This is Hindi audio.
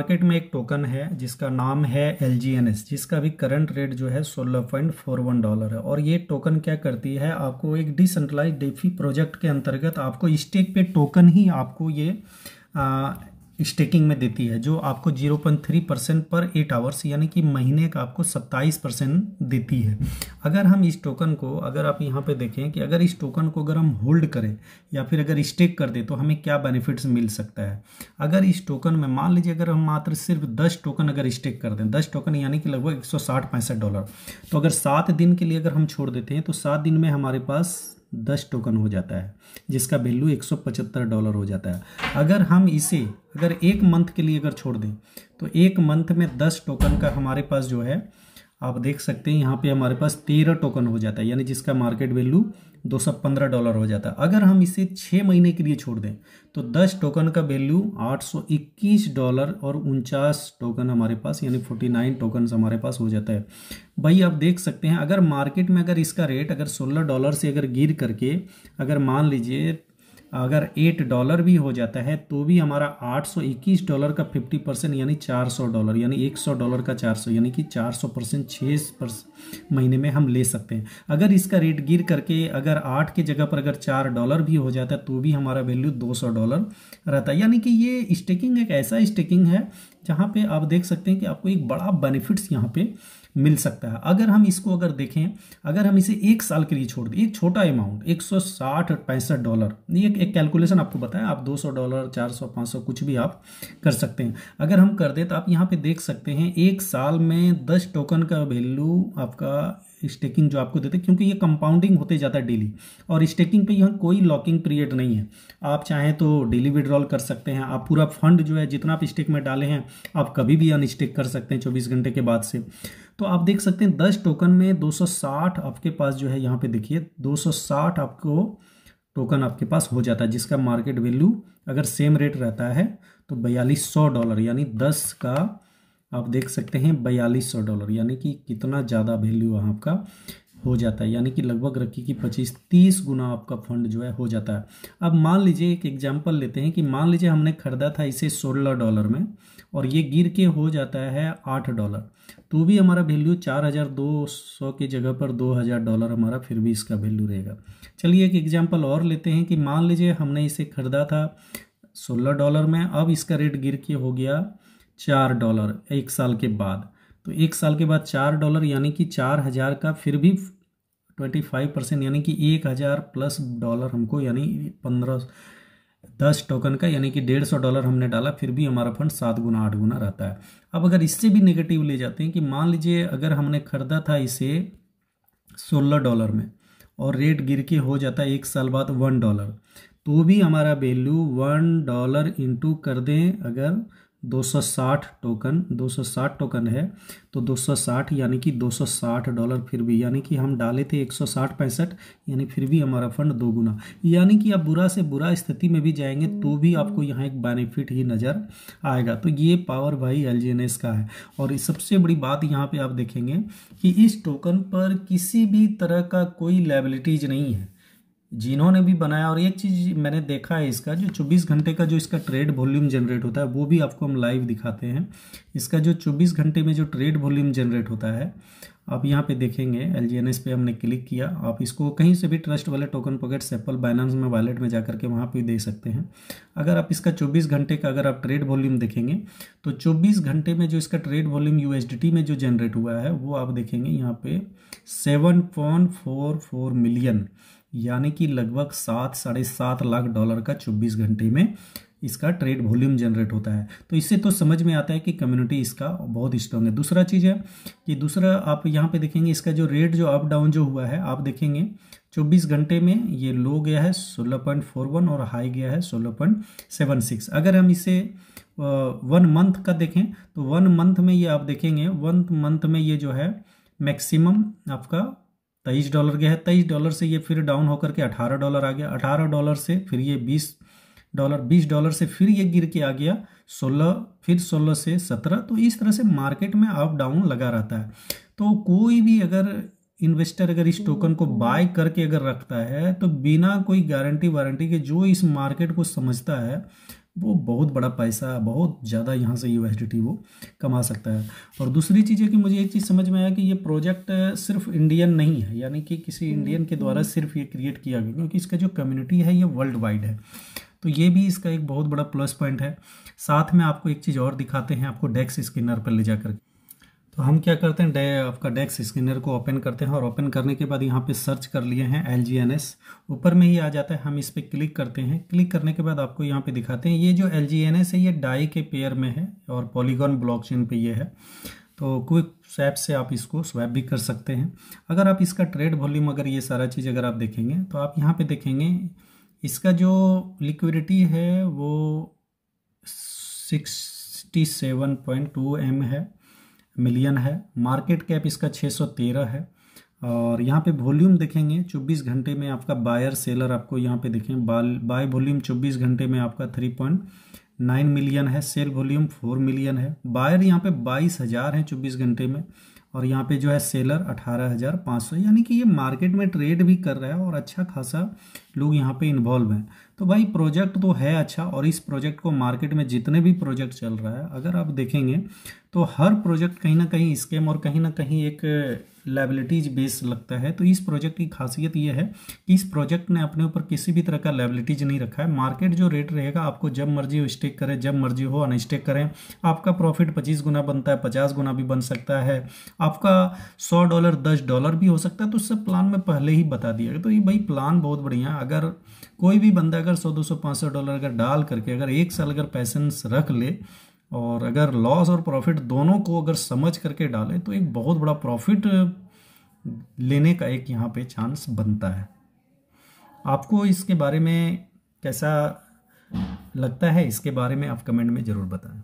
मार्केट में एक टोकन है जिसका नाम है LGNS, जिसका भी करंट रेट जो है $16.41 है। और ये टोकन क्या करती है, आपको एक डिसेंट्रलाइज डेफी प्रोजेक्ट के अंतर्गत आपको स्टेक पे टोकन ही आपको ये स्टेकिंग में देती है, जो आपको 0.3% पर 8 आवर्स यानी कि महीने का आपको 27% देती है। अगर हम इस टोकन को, अगर आप यहाँ पे देखें कि अगर इस टोकन को अगर हम होल्ड करें या फिर अगर स्टेक कर दें तो हमें क्या बेनिफिट्स मिल सकता है। अगर इस टोकन में मान लीजिए अगर हम मात्र सिर्फ 10 टोकन अगर स्टेक कर दें, 10 टोकन यानी कि लगभग $160-65, तो अगर 7 दिन के लिए अगर हम छोड़ देते हैं तो 7 दिन में हमारे पास 10 टोकन हो जाता है, जिसका वैल्यू $175 हो जाता है। अगर हम इसे अगर 1 मंथ के लिए अगर छोड़ दें तो 1 मंथ में 10 टोकन का हमारे पास जो है, आप देख सकते हैं यहाँ पे हमारे पास 13 टोकन हो जाता है, यानी जिसका मार्केट वैल्यू $215 हो जाता है। अगर हम इसे 6 महीने के लिए छोड़ दें तो 10 टोकन का वैल्यू $821 और 49 टोकन हमारे पास यानी 49 टोकन हमारे पास हो जाता है। भाई आप देख सकते हैं अगर मार्केट में अगर इसका रेट अगर $16 से अगर गिर करके अगर मान लीजिए अगर $8 भी हो जाता है तो भी हमारा $821 का 50% यानी $400 यानी $100 का 400 यानी कि 400% 6 महीने में हम ले सकते हैं। अगर इसका रेट गिर करके अगर 8 की जगह पर अगर $4 भी हो जाता है तो भी हमारा वैल्यू $200 रहता है। यानी कि ये स्टेकिंग एक ऐसा स्टेकिंग है जहाँ पे आप देख सकते हैं कि आपको एक बड़ा बेनिफिट्स यहाँ पे मिल सकता है। अगर हम इसको अगर देखें, अगर हम इसे 1 साल के लिए छोड़ दें, एक छोटा अमाउंट $160-65, ये एक कैलकुलेशन आपको बताया, आप $200 400 500 कुछ भी आप कर सकते हैं। अगर हम कर दें तो आप यहाँ पे देख सकते हैं 1 साल में 10 टोकन का वैल्यू आपका स्टेकिंग जो आपको देते हैं, क्योंकि ये कंपाउंडिंग होते जाता है डेली, और स्टेकिंग पे यहाँ कोई लॉकिंग पीरियड नहीं है। आप चाहें तो डेली विड्रॉल कर सकते हैं, आप पूरा फंड जो है जितना आप स्टेक में डाले हैं आप कभी भी अनस्टेक कर सकते हैं 24 घंटे के बाद से। तो आप देख सकते हैं 10 टोकन में 260 आपके पास जो है, यहाँ पे देखिए 260 आपको टोकन आपके पास हो जाता है, जिसका मार्केट वैल्यू अगर सेम रेट रहता है तो $4200 यानी 10 का आप देख सकते हैं $4200 यानी कि कितना ज़्यादा वैल्यू आपका हो जाता है, यानी कि लगभग रखिए कि 25-30 गुना आपका फंड जो है हो जाता है। अब मान लीजिए एक एग्जांपल लेते हैं कि मान लीजिए हमने खरीदा था इसे $16 में और ये गिर के हो जाता है $8, तो भी हमारा वैल्यू 4200 की जगह पर $2000 हमारा फिर भी इसका वैल्यू रहेगा। चलिए एक एग्जांपल और लेते हैं कि मान लीजिए हमने इसे खरीदा था $16 में, अब इसका रेट गिर के हो गया $4 1 साल के बाद। तो 1 साल के बाद $4 यानी कि 4000 का फिर भी 25% यानी कि $1000+ हमको, यानी 10 टोकन का यानी कि $150 हमने डाला, फिर भी हमारा फंड 7 गुना 8 गुना रहता है। अब अगर इससे भी नेगेटिव ले जाते हैं कि मान लीजिए अगर हमने खरीदा था इसे $16 में और रेट गिर के हो जाता है 1 साल बाद $1, तो भी हमारा वैल्यू $1 इंटू कर दें, अगर 260 टोकन है तो 260 यानी कि $260 फिर भी, यानी कि हम डाले थे 160-65 यानी फिर भी हमारा फंड 2 गुना। यानी कि आप बुरा से बुरा स्थिति में भी जाएंगे तो भी आपको यहाँ एक बेनिफिट ही नज़र आएगा। तो ये पावर भाई LGNS का है। और सबसे बड़ी बात यहाँ पे आप देखेंगे कि इस टोकन पर किसी भी तरह का कोई लायबिलिटीज नहीं है जिन्होंने भी बनाया। और एक चीज़ मैंने देखा है, इसका जो 24 घंटे का जो इसका ट्रेड वॉल्यूम जनरेट होता है वो भी आपको हम लाइव दिखाते हैं। इसका जो 24 घंटे में जो ट्रेड वॉल्यूम जनरेट होता है आप यहाँ पे देखेंगे, LGNS पे हमने क्लिक किया, आप इसको कहीं से भी ट्रस्ट वाले टोकन पॉकेट सेपल बाइनेंस में वॉलेट में जा करके वहाँ पे दे सकते हैं। अगर आप इसका 24 घंटे का अगर आप ट्रेड वॉल्यूम देखेंगे तो 24 घंटे में जो इसका ट्रेड वॉल्यूम USDT में जो जनरेट हुआ है वो आप देखेंगे यहाँ पे 7.44 मिलियन, यानी कि लगभग 7-7.5 लाख डॉलर का 24 घंटे में इसका ट्रेड वॉल्यूम जनरेट होता है। तो इससे तो समझ में आता है कि कम्युनिटी इसका बहुत स्ट्रॉन्ग है। दूसरा चीज़ है कि दूसरा आप यहाँ पे देखेंगे इसका जो रेट जो अप डाउन जो हुआ है, आप देखेंगे 24 घंटे में ये लो गया है 16.41 और हाई गया है 16.76। अगर हम इसे 1 मंथ का देखें तो 1 मंथ में ये आप देखेंगे 1 मंथ में ये जो है मैक्सिमम आपका $23 गया है। $23 से ये फिर डाउन होकर के $18 आ गया, $18 से फिर ये $20 से फिर ये गिर के आ गया 16, फिर 16 से 17। तो इस तरह से मार्केट में अप डाउन लगा रहता है। तो कोई भी अगर इन्वेस्टर अगर इस टोकन को बाय करके अगर रखता है तो बिना कोई गारंटी वारंटी के, जो इस मार्केट को समझता है वो बहुत बड़ा पैसा, बहुत ज़्यादा यहाँ से यूएसडीटी वो कमा सकता है। और दूसरी चीज़ है कि मुझे एक चीज़ समझ में आया कि ये प्रोजेक्ट सिर्फ इंडियन नहीं है, यानी कि किसी इंडियन के द्वारा सिर्फ ये क्रिएट किया गया, क्योंकि इसका जो कम्युनिटी है ये वर्ल्ड वाइड है। तो ये भी इसका एक बहुत बड़ा प्लस पॉइंट है। साथ में आपको एक चीज़ और दिखाते हैं, आपको डेक्स स्कैनर पर ले जाकर। तो हम क्या करते हैं, आपका डेक्स स्कैनर को ओपन करते हैं और ओपन करने के बाद यहाँ पे सर्च कर लिए हैं LGNS, ऊपर में ही आ जाता है। हम इस पर क्लिक करते हैं। क्लिक करने के बाद आपको यहाँ पे दिखाते हैं ये जो LGNS है ये डाई के पेयर में है और पॉलीगॉन ब्लॉकचेन पे ये है। तो क्विक स्वैप से आप इसको स्वैप भी कर सकते हैं। अगर आप इसका ट्रेड वॉल्यूम, अगर ये सारा चीज़ अगर आप देखेंगे तो आप यहाँ पे देखेंगे इसका जो लिक्विडिटी है वो 67.2 मिलियन है। मार्केट कैप इसका 613 है। और यहाँ पे वॉल्यूम देखेंगे 24 घंटे में आपका बायर सेलर आपको यहाँ पे देखें, बाय वॉल्यूम 24 घंटे में आपका 3.9 मिलियन है, सेल वॉल्यूम 4 मिलियन है। बायर यहाँ पे 22,000 है 24 घंटे में, और यहाँ पे जो है सेलर 18,500, यानी कि ये मार्केट में ट्रेड भी कर रहा है और अच्छा खासा लोग यहाँ पे इन्वॉल्व हैं। तो भाई प्रोजेक्ट तो है अच्छा, और इस प्रोजेक्ट को मार्केट में जितने भी प्रोजेक्ट चल रहा है अगर आप देखेंगे तो हर प्रोजेक्ट कहीं ना कहीं स्कैम और कहीं ना कहीं एक लायबिलिटीज बेस लगता है। तो इस प्रोजेक्ट की खासियत ये है कि इस प्रोजेक्ट ने अपने ऊपर किसी भी तरह का लायबिलिटीज नहीं रखा है। मार्केट जो रेट रहेगा आपको जब मर्जी हो स्टेक करें, जब मर्जी हो अनस्टेक करें। आपका प्रॉफिट 25 गुना बनता है, 50 गुना भी बन सकता है, आपका $100 $10 भी हो सकता है। तो सब प्लान में पहले ही बता दिया। तो ये भाई प्लान बहुत बढ़िया। अगर कोई भी बंदा अगर $100 $200 $500 अगर डाल करके अगर 1 साल अगर पैसेंस रख ले और अगर लॉस और प्रॉफिट दोनों को अगर समझ करके डाले तो एक बहुत बड़ा प्रॉफिट लेने का एक यहाँ पे चांस बनता है। आपको इसके बारे में कैसा लगता है, इसके बारे में आप कमेंट में ज़रूर बताएं।